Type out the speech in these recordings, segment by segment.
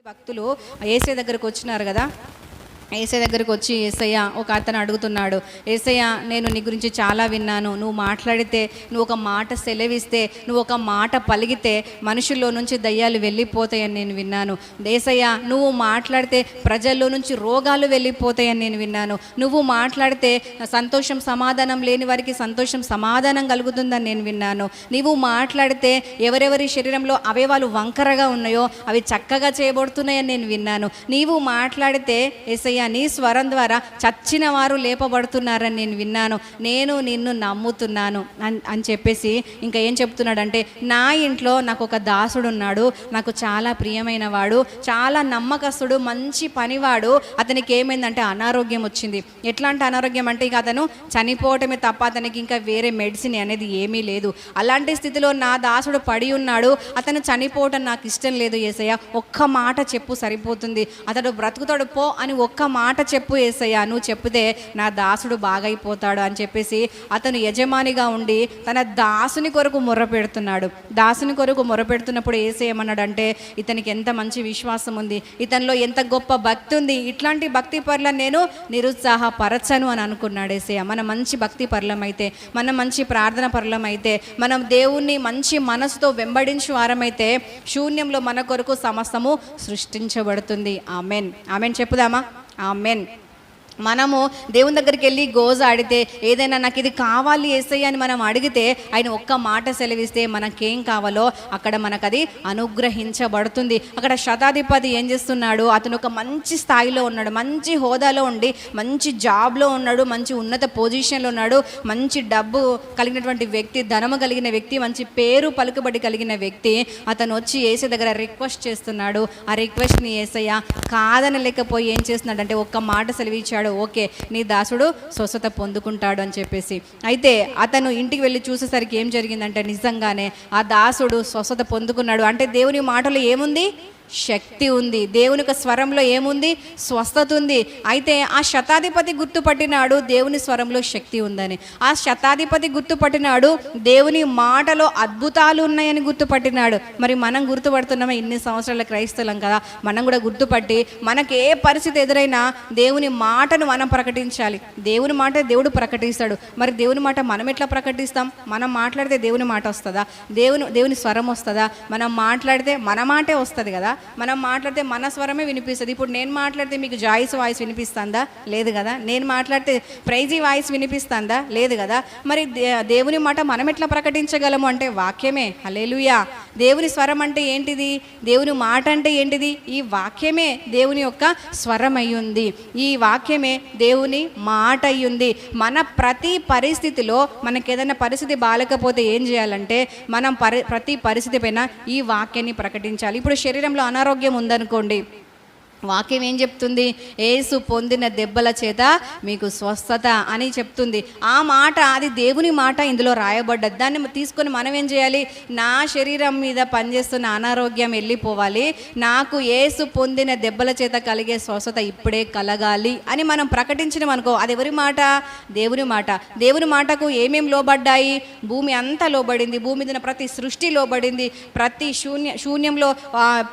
భక్తులు యేసయ్య దగ్గరకు వచ్చినారు కదా. యేసయ్య దగ్గరకు వచ్చి యేసయ్య ఒక అతను అడుగుతున్నాడు, యేసయ్య నేను నీ గురించి చాలా విన్నాను, నువ్వు మాట్లాడితే, నువ్వు ఒక మాట సెలవిస్తే, నువ్వు ఒక మాట పలిగితే మనుషుల్లో నుంచి దయ్యాలు వెళ్ళిపోతాయని నేను విన్నాను. యేసయ్య నువ్వు మాట్లాడితే ప్రజల్లో నుంచి రోగాలు వెళ్ళిపోతాయని నేను విన్నాను. నువ్వు మాట్లాడితే సంతోషం సమాధానం లేని వారికి సంతోషం సమాధానం కలుగుతుందని నేను విన్నాను. నువ్వు మాట్లాడితే ఎవరెవరి శరీరంలో అవయవాలు వంకరగా ఉన్నాయో అవి చక్కగా చేయబడుతున్నాయని నేను విన్నాను. నీవు మాట్లాడితే యేసయ్య నీ స్వరం ద్వారా చచ్చిన వారు లేపబడుతున్నారని నేను విన్నాను. నేను నిన్ను నమ్ముతున్నాను అని చెప్పేసి ఇంకా ఏం చెప్తున్నాడంటే, నా ఇంట్లో నాకు ఒక దాసుడు ఉన్నాడు, నాకు చాలా ప్రియమైన వాడు, చాలా నమ్మకస్తుడు, మంచి పనివాడు. అతనికి ఏమైందంటే అనారోగ్యం వచ్చింది. ఎట్లాంటి అనారోగ్యం అంటే ఇక అతను చనిపోవటమే తప్ప అతనికి ఇంకా వేరే మెడిసిన్ అనేది ఏమీ లేదు. అలాంటి స్థితిలో నా దాసుడు పడి ఉన్నాడు. అతను చనిపోవటం నాకు ఇష్టం లేదు యేసయ్య, ఒక్క మాట చెప్పు సరిపోతుంది, అతడు బ్రతుకుతాడు పో అని ఒక్క మాట చెప్పు యేసయ్య, నువ్వు చెప్తే నా దాసుడు బాగైపోతాడు అని చెప్పేసి అతను యజమానిగా ఉండి తన దాసుని కొరకు మొర్ర పెడుతున్నాడు. దాసుని కొరకు మొర్ర పెడుతున్నప్పుడు యేసయ్య ఏమన్నాడంటే, ఇతనికి ఎంత మంచి విశ్వాసం ఉంది, ఇతనిలో ఎంత గొప్ప భక్తి ఉంది, ఇట్లాంటి భక్తి పరులను నేను నిరుత్సాహపరచను అని అనుకున్నాడు యేసయ్య. మన మంచి భక్తి పరులమైతే, మన మంచి ప్రార్థన పరులమైతే, మనం దేవుణ్ణి మంచి మనసుతో వెంబడించు వారమైతే శూన్యంలో మన కొరకు సమస్తము సృష్టించబడుతుంది. ఆమెన్ ఆమెన్ చెప్పుదామా? ఆమెన్. మనము దేవుని దగ్గరికి వెళ్ళి గోజాడితే, ఏదైనా నాకు ఇది కావాలి యేసయ్య అని మనం అడిగితే ఆయన ఒక్క మాట సెలవిస్తే మనకేం కావాలో అక్కడ మనకు అది అనుగ్రహించబడుతుంది. అక్కడ శతాధిపతి ఏం చేస్తున్నాడు, అతను ఒక మంచి స్థాయిలో ఉన్నాడు, మంచి హోదాలో ఉండి మంచి జాబ్లో ఉన్నాడు, మంచి ఉన్నత పొజిషన్లో ఉన్నాడు, మంచి డబ్బు కలిగినటువంటి వ్యక్తి, ధనము కలిగిన వ్యక్తి, మంచి పేరు పలుకుబడి కలిగిన వ్యక్తి. అతను వచ్చి యేసయ్య దగ్గర రిక్వెస్ట్ చేస్తున్నాడు. ఆ రిక్వెస్ట్ని యేసయ్య కాదనలేకపోయి ఏం చేస్తున్నాడంటే ఒక్క మాట సెలవిచ్చాడు, ఓకే నీ దాసుడు స్వస్థత పొందుకుంటాడు అని చెప్పేసి. అయితే అతను ఇంటికి వెళ్ళి చూసేసరికి ఏం జరిగిందంటే నిజంగానే ఆ దాసుడు స్వస్థత పొందుకున్నాడు. అంటే దేవుని మాటలో ఏముంది? శక్తి ఉంది. దేవుని యొక్క స్వరంలో ఏముంది? స్వస్థత ఉంది. అయితే ఆ శతాధిపతి గుర్తుపట్టినాడు దేవుని స్వరంలో శక్తి ఉందని. ఆ శతాధిపతి గుర్తుపట్టినాడు దేవుని మాటలో అద్భుతాలు ఉన్నాయని గుర్తుపట్టినాడు. మరి మనం గుర్తుపడుతున్నామా? ఇన్ని సంవత్సరాల క్రైస్తవులం కదా, మనం కూడా గుర్తుపట్టి మనకి ఏ పరిస్థితి ఎదురైనా దేవుని మాటను మనం ప్రకటించాలి. దేవుని మాట దేవుడు ప్రకటిస్తాడు. మరి దేవుని మాట మనం ఎట్లా ప్రకటిస్తాం? మనం మాట్లాడితే దేవుని మాట వస్తుందా? దేవుని స్వరం వస్తుందా? మనం మాట్లాడితే మన మాటే వస్తుంది కదా. మనం మాట్లాడితే మన స్వరమే వినిపిస్తుంది. ఇప్పుడు నేను మాట్లాడితే మీకు జాయిస్ వాయిస్ వినిపిస్తుందా? లేదు కదా. నేను మాట్లాడితే ప్రైజీ వాయిస్ వినిపిస్తుందా? లేదు కదా. మరి దేవుని మాట మనం ఎట్లా ప్రకటించగలము అంటే వాక్యమే. హల్లెలూయా. దేవుని స్వరం అంటే ఏంటిది? దేవుని మాట అంటే ఏంటిది? ఈ వాక్యమే దేవుని యొక్క స్వరం అయ్యుంది. ఈ వాక్యమే దేవుని మాట అయ్యుంది. మన ప్రతి పరిస్థితిలో మనకి ఏదైనా పరిస్థితి బాలేకపోతే ఏం చేయాలంటే మనం ప్రతి పరిస్థితి పైన ఈ వాక్యాన్ని ప్రకటించాలి. ఇప్పుడు శరీరంలో అనారోగ్యం ఉందనుకోండి, వాక్యం ఏం చెప్తుంది? యేసు పొందిన దెబ్బల చేత మీకు స్వస్థత అని చెప్తుంది. ఆ మాట అది దేవుని మాట ఇందులో రాయబడ్డది. దాన్ని తీసుకొని మనం ఏం చేయాలి? నా శరీరం మీద పనిచేస్తున్న అనారోగ్యం వెళ్ళిపోవాలి, నాకు యేసు పొందిన దెబ్బల చేత కలిగే స్వస్థత ఇప్పుడే కలగాలి అని మనం ప్రకటించడం అనుకో, అది ఎవరి మాట? దేవుని మాట. దేవుని మాటకు ఏమేం లోబడ్డాయి? భూమి అంతా లోబడింది, భూమి మీద ప్రతి సృష్టి లోబడింది, ప్రతి శూన్యంలో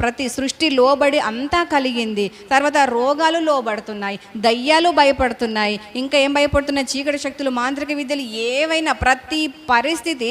ప్రతి సృష్టి లోబడి అంతా కలిగింది. తర్వాత రోగాలు లోబడుతున్నాయి, దయ్యాలు భయపడుతున్నాయి, ఇంకా ఏం భయపడుతున్నాయి? చీకటి శక్తులు, మాంత్రిక విద్యలు, ఏవైనా ప్రతి పరిస్థితి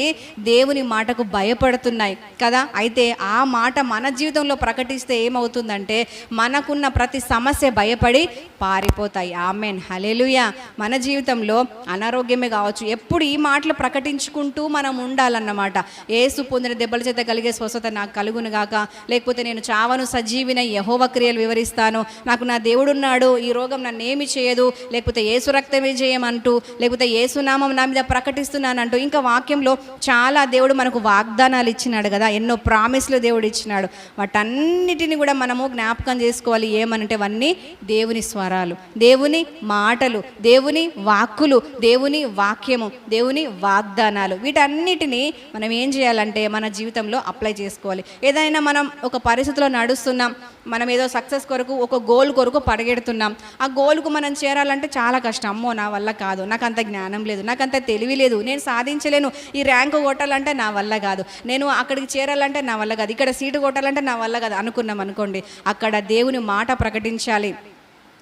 దేవుని మాటకు భయపడుతున్నాయి కదా. అయితే ఆ మాట మన జీవితంలో ప్రకటిస్తే ఏమవుతుందంటే మనకున్న ప్రతి సమస్య భయపడి పారిపోతాయి. Amen hallelujah. మన జీవితంలో అనారోగ్యమే కావచ్చు, ఎప్పుడు ఈ మాటలు ప్రకటించుకుంటూ మనం ఉండాలన్నమాట. యేసు పొందిన దెబ్బల చేత కలిగే స్వస్థత నాకు కలుగును గాక, లేకపోతే నేను చావను సజీవిన యెహోవా క్రియలు వివరిస్తాను, నాకు నా దేవుడున్నాడు, ఈ రోగం నన్ను ఏమి చేయదు, లేకపోతే యేసు రక్తమే చేయమంటూ, లేకపోతే యేసు నామం నా మీద ప్రకటిస్తున్నానంటూ. ఇంకా వాక్యంలో చాలా దేవుడు మనకు వాగ్దానాలు ఇచ్చినాడు కదా, ఎన్నో ప్రామిస్లు దేవుడు ఇచ్చినాడు. వాటన్నిటిని కూడా మనము జ్ఞాపకం చేసుకోవాలి. ఏమనంటే అవన్నీ దేవుని స్వరాలు, దేవుని మాటలు, దేవుని వాక్కులు, దేవుని వాక్యము, దేవుని వాగ్దానాలు. వీటన్నిటినీ మనం ఏం చేయాలంటే మన జీవితంలో అప్లై చేసుకోవాలి. ఏదైనా మనం ఒక పరిస్థితిలో నడుస్తున్నాం, మనం ఏదో సక్సెస్ కొరకు ఒక గోల్ కొరకు పరిగెడుతున్నాం. ఆ గోల్కు మనం చేరాలంటే చాలా కష్టం. అమ్మో నా వల్ల కాదు, నాకు అంత జ్ఞానం లేదు, నాకు అంత తెలివి లేదు, నేను సాధించలేను, ఈ ర్యాంకు కొట్టాలంటే నా వల్ల కాదు, నేను అక్కడికి చేరాలంటే నా వల్ల కాదు, ఇక్కడ సీటు కొట్టాలంటే నా వల్ల కాదు అనుకున్నాం అనుకోండి, అక్కడ దేవుని మాట ప్రకటించాలి.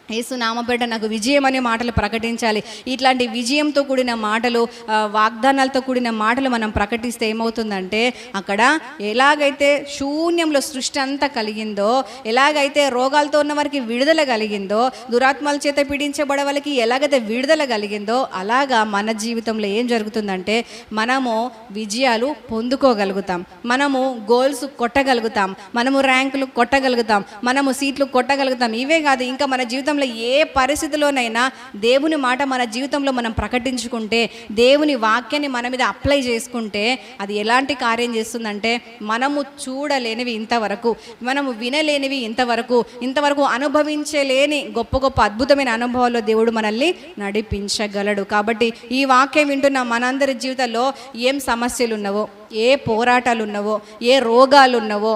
యేసు నామపేట నాకు విజయం అనే మాటలు ప్రకటించాలి. ఇట్లాంటి విజయంతో కూడిన మాటలు, వాగ్దానాలతో కూడిన మాటలు మనం ప్రకటిస్తే ఏమవుతుందంటే, అక్కడ ఎలాగైతే శూన్యంలో సృష్టి అంతా కలిగిందో, ఎలాగైతే రోగాలతో ఉన్న వారికి విడుదల కలిగిందో, దురాత్మల చేత పీడించబడే వాళ్ళకి ఎలాగైతే విడుదల కలిగిందో, అలాగా మన జీవితంలో ఏం జరుగుతుందంటే మనము విజయాలు పొందుకోగలుగుతాం, మనము గోల్స్ కొట్టగలుగుతాం, మనము ర్యాంకులు కొట్టగలుగుతాం, మనము సీట్లు కొట్టగలుగుతాం. ఇవే కాదు, ఇంకా మన జీవితంలో ఏ పరిస్థితిలోనైనా దేవుని మాట మన జీవితంలో మనం ప్రకటించుకుంటే, దేవుని వాక్యాన్ని మన మీద అప్లై చేసుకుంటే, అది ఎలాంటి కార్యం చేస్తుందంటే, మనము చూడలేనివి ఇంతవరకు, మనము వినలేనివి ఇంతవరకు అనుభవించలేని గొప్ప గొప్ప అద్భుతమైన అనుభవాల్లో దేవుడు మనల్ని నడిపించగలడు. కాబట్టి ఈ వాక్యం వింటున్న మనందరి జీవితాల్లో ఏం సమస్యలు ఉన్నవో, ఏ పోరాటాలు ఉన్నవో, ఏ రోగాలు ఉన్నవో,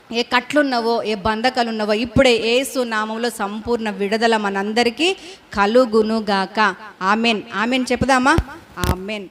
ఏ కట్లున్నవో, ఏ బంధకాలు ఉన్నవో, ఇప్పుడే యేసు నామంలో సంపూర్ణ విడుదల మనందరికీ కలుగునుగాక. ఆమెన్. ఆమెన్ చెప్పుదామా? ఆమెన్.